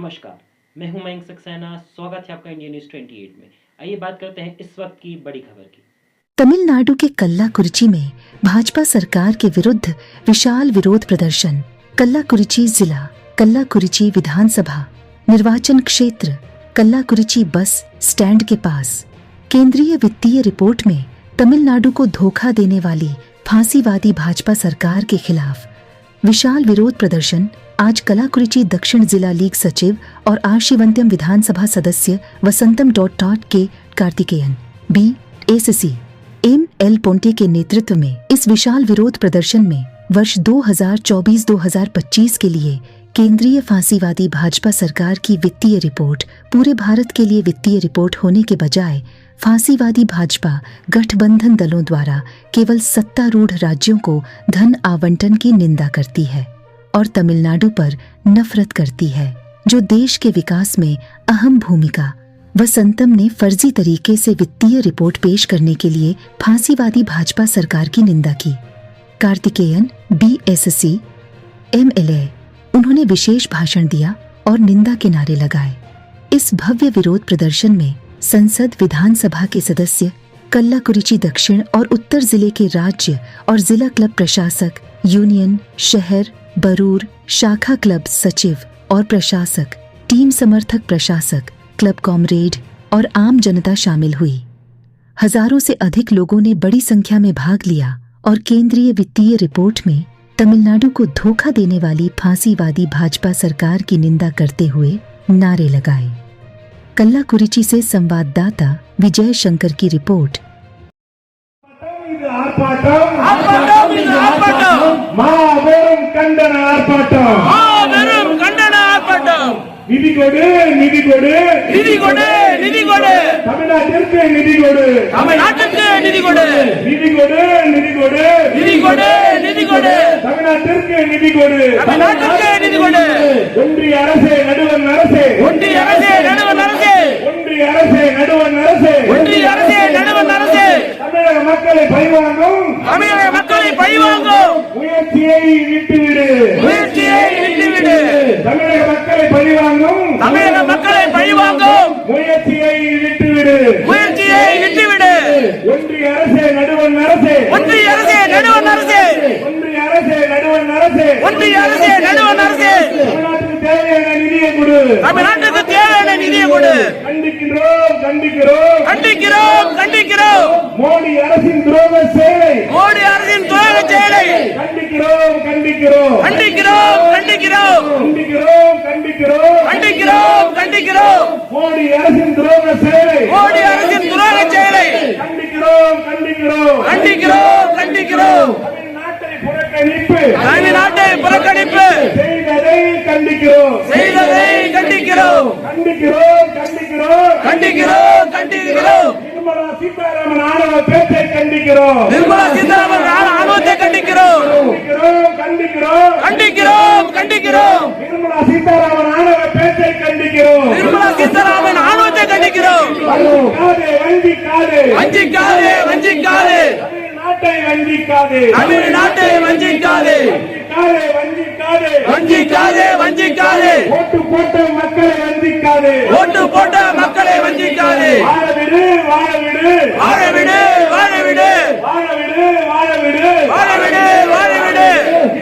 नमस्कार, मैं हूं मयंक सक्सेना। स्वागत है आपका इंडिया न्यूज 28 में। आइए बात करते हैं इस वक्त की बड़ी खबर की। तमिलनाडु के कल्लाकुरिची में भाजपा सरकार के विरुद्ध विशाल विरोध प्रदर्शन। कल्लाकुरिची जिला, कल्लाकुरिची विधानसभा निर्वाचन क्षेत्र, कल्लाकुरिची बस स्टैंड के पास केंद्रीय वित्तीय रिपोर्ट में तमिलनाडु को धोखा देने वाली फांसीवादी भाजपा सरकार के खिलाफ विशाल विरोध प्रदर्शन आज कल्लाकुरिची दक्षिण जिला लीग सचिव और आशीवंत्यम विधानसभा सदस्य वसंतम के कार्तिकेयन BSC एम पोंटे के नेतृत्व में इस विशाल विरोध प्रदर्शन में वर्ष 2024-2025 के लिए केंद्रीय फांसीवादी भाजपा सरकार की वित्तीय रिपोर्ट पूरे भारत के लिए वित्तीय रिपोर्ट होने के बजाय फांसीवादी भाजपा गठबंधन दलों द्वारा केवल सत्तारूढ़ राज्यों को धन आवंटन की निंदा करती है और तमिलनाडु पर नफरत करती है, जो देश के विकास में अहम भूमिका। वसंतम ने फर्जी तरीके से वित्तीय रिपोर्ट पेश करने के लिए फांसीवादी भाजपा सरकार की निंदा की। कार्तिकेयन BSC MLA उन्होंने विशेष भाषण दिया और निंदा के नारे लगाए। इस भव्य विरोध प्रदर्शन में संसद विधानसभा के सदस्य, कल्लाकुरिची दक्षिण और उत्तर जिले के राज्य और जिला क्लब प्रशासक, यूनियन, शहर, बरूर, शाखा क्लब सचिव और प्रशासक, टीम समर्थक प्रशासक, क्लब कॉमरेड और आम जनता शामिल हुई। हजारों से अधिक लोगों ने बड़ी संख्या में भाग लिया और केंद्रीय वित्तीय रिपोर्ट में तमिलनाडु को धोखा देने वाली फांसीवादी भाजपा सरकार की निंदा करते हुए नारे लगाए। कल्लाकुरिची से संवाददाता विजय शंकर की रिपोर्ट। நிதி கொடு நிதி கொடு நிதி கொடு நிதி கொடு தமிழ்நாட்டிற்கு நிதி கொடு தமிழ்நாட்டுக்கு நிதி கொடு நிதி கொடு நிதி கொடு நிதி கொடு நிதி கொடு தமிழ்நாட்டிற்கு நிதி கொடு தமிழ்நாட்டுக்கு நிதி கொடு ஒன்றிய அரசே நடுவண் அரசே ஒன்றிய அரசே நடுவண் அரசே ஒன்றிய அரசே நடுவண் அரசே ஒன்றிய அரசே நடுவண் அரசே தமிழக மக்களை பழிவாங்கும் தமிழக மக்களை பழிவாங்கும் முயற்சியை விட்டுவிடு முயற்சியை விட்டுவிடு தமிழக மக்களை பழிவாங்கும் தமிழக மக்களை பழிவாங்கும் முயற்சியை விட்டுவிடு முயற்சியை விட்டுவிடு ஒன்றிய அரசே நடுவண் அரசே ஒன்றிய அரசே நடுவண் அரசே ஒன்றிய அரசே நடுவண் அரசே ஒன்றிய அரசே நடுவண் அரசே தமிழ்நாட்டுக்கு தேவையான நிதியை கொடு தமிழ்நாட்டுக்கு தேவையான நிதியை கொடு கண்டிக்கிறோம் கண்டிக்கிறோம் கண்டிக்கிறோம் கண்டிக்கிறோம் மோடி அரசின் துரோக செயலை மோடி அரசின் துரோக செயலை கண்டிக்கிறோம் கண்டிக்கிறோம் கண்டிக்கிறோம் கண்டிக்கிறோம் கண்டிக்கிறோம் கண்டிக்கிறோம் கண்டிக்கிறோம் கண்டிக்கிறோம் மோடி அரசின் துரோக செயலை மோடி அரசின் துரோக செயலை கண்டிக்கிறோம் கண்டிக்கிறோம் கண்டிக்கிறோம் கண்டிக்கிறோம் தமிழ்நாட்டை புறக்கணிப்பு செய்ததை கண்டிக்கிறோம் செய்ததை கண்டிக்கிறோம் கண்டிக்கிறோம் கண்டிக்கிறோம் கண்டிக்கிறோம் கண்டிக்கிறோம் நிர்மலா சீதாராமன் ஆணவ பேச்சை கண்டிக்கிறோம் நிர்மலா சீதாராமன் ஆணவத்தை கண்டிக்கிறோம் கண்டிக்கிறோம் கண்டிக்கிறோம் கண்டிக்கிறோம் நிர்மலா சீதாராமன் ஆணவ பேச்சை கண்டிக்கிறோம் நிர்மலா சீதாராமன் ஆணவத்தை கண்டிக்கிறோம் வஞ்சிக்காதே வஞ்சிக்காதே வஞ்சிக்காதே வஞ்சிக்காதே தமிழ்நாட்டை வஞ்சிக்காதே வஞ்சிக்காதே வஞ்சிக்காதே வஞ்சிக்காதே ஓட்டு போட்ட மக்களை வஞ்சிக்காதே ஓட்டு போட்ட மக்களை வஞ்சிக்காதே வாழ விடு வாழ விடு வாழ விடு வாழ விடு வாழ விடு வாழ விடு வாழ விடு வாழ விடு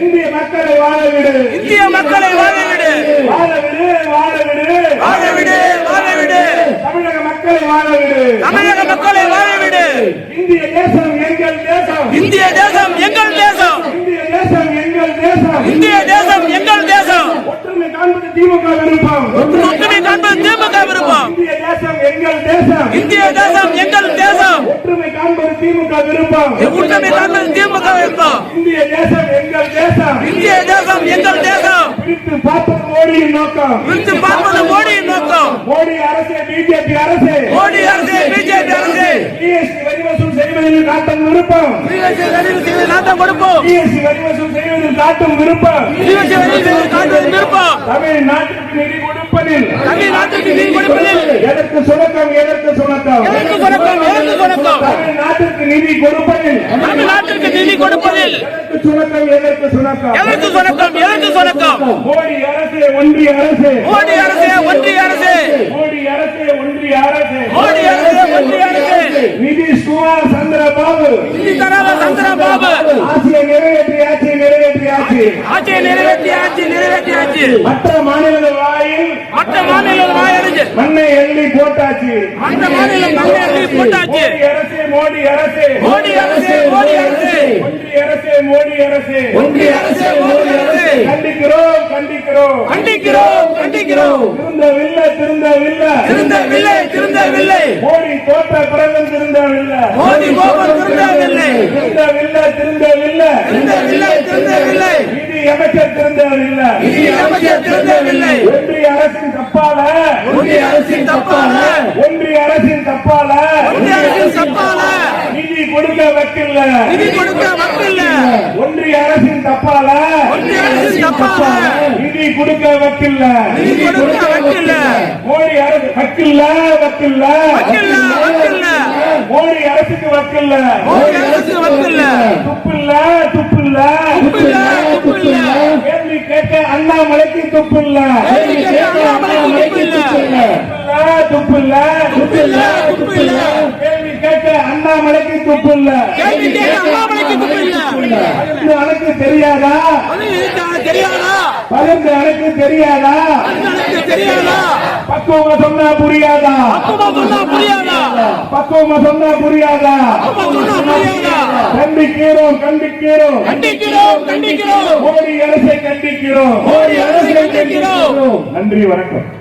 இந்திய மக்களை வாழ விடு இந்திய மக்களை வாழ விடு வாழ விடு வாழ விடு வாழ விடு வாழ விடு தமிழக மக்களை வாழ விடு தமிழக மக்களை வாழ விடு இந்திய தேசம் எங்கள் தேசம் இந்திய தேசம் எங்கள் தேசம் இந்திய தேசம் எங்கள் தேசம் இந்திய தேசம் எங்கள் தேசம் ஒற்றுமை காண்பது திமுக விருப்பம் ஒற்றுமை காண்பது திமுக விருப்பம் இந்திய தேசம் எங்கள் தேசம் இந்திய தேசம் எங்கள் தேசம் ஒற்றுமை காண்பது திமுக விருப்பம் ஒற்றுமை காண்பது திமுக விருப்பம் இந்திய தேசம் எங்கள் தேசம் இந்திய தேசம் எங்கள் தேசம் பிரித்து பார்ப்பது மோடியின் நோக்கம் பிரித்து பார்ப்பது மோடியின் நோக்கம் மோடி அரசே பிஜேபி அரசே மோடி அரசே பிஜேபி அரசே ஜிஎஸ்டி வரி வசூல் செய்வதில் காட்டும் விருப்பம் ஜிஎஸ்டி வரி வசூல் காட்டும் விருப்பம் ஜிஎஸ்டி வரி வசூல் செய்வதில் காட்டும் விருப்பம் ஜிஎஸ்டி வரி வசூல் காட்டும் விருப்பம் தமிழ்நாட்டுக்கு நிதி கொடுப்பதில் தமிழ்நாட்டுக்கு நிதி கொடுப்பதில் எதற்கு சுணக்கம் எதற்கு சுணக்கம் எதற்கு சுணக்கம் எதற்கு சுணக்கம் தமிழ்நாட்டுக்கு நிதி கொடுப்பதில் தமிழ்நாட்டுக்கு நிதி கொடுப்பதில் அரசில் எதற்கு சுணக்கம் எதற்கு சுணக்கம் எதற்கு சுணக்கம் எதற்கு சுணக்கம் மோடி அரசு ஒன்றிய அரசு மோடி அரசே ஒன்றிய அரசு மோடி அரசு ஒன்றிய அரசு மோடி அரசே ஒன்றிய அரசு நிதிஷ் குமார் சந்திரபாபு நிதி தராத சந்திரபாபு ஆட்சியை நிறைவேற்றி ஆட்சியை நிறைவேற்றி ஆட்சி ஆட்சியை நிறைவேற்றி ஆட்சி மற்ற மாநிலங்கள் வாயில் மற்ற மாநிலம் வாயறிஞ்சு மண்ணை எள்ளி போட்டாச்சு மற்ற மாநிலம் மண்ணை அள்ளி போட்டாச்சு மோடி அரசு மோடி அரசு மோடி அரசு மோடி அரசு ஒன்றிய அரசு மோடி அரசு ஒன்றிய அரசு மோடி அரசு கண்டிக்கிறோம் கண்டிக்கிறோம் கண்டிக்கிறோம் கண்டிக்கிறோம் திருந்தவில்லை மோடி தோற்ற பிறகு திருந்தவில்லை மோடி கோபம் திருந்தவில்லை திருந்தவில்லை நிதி அமைச்சர் திருந்தவில்லை ஒன்றிய அரசின் தப்பால நிதி கொடுக்க வக்கில்ல ஒன்றிய அரசின் தப்பால நிதி கொடுக்க வக்கில்ல மோடி அரசு வக்கில்ல மோடி அரசுக்கு வக்கில்ல துப்பில்ல கேள்வி கேட்க அண்ணாமலைக்கு துப்பில்ல துப்பில்ல கேள்வி கேட்க அண்ணாமலைக்கு துப்பில்ல எனக்கு தெரியாதா பருந்து எனக்கு தெரியாதா பக்குவமா சொன்னா புரியாதா பக்குவமா சொன்னா புரியாதா கண்டிக்கிறோம் மோடி அரசை கண்டிக்கிறோம் நன்றி வணக்கம்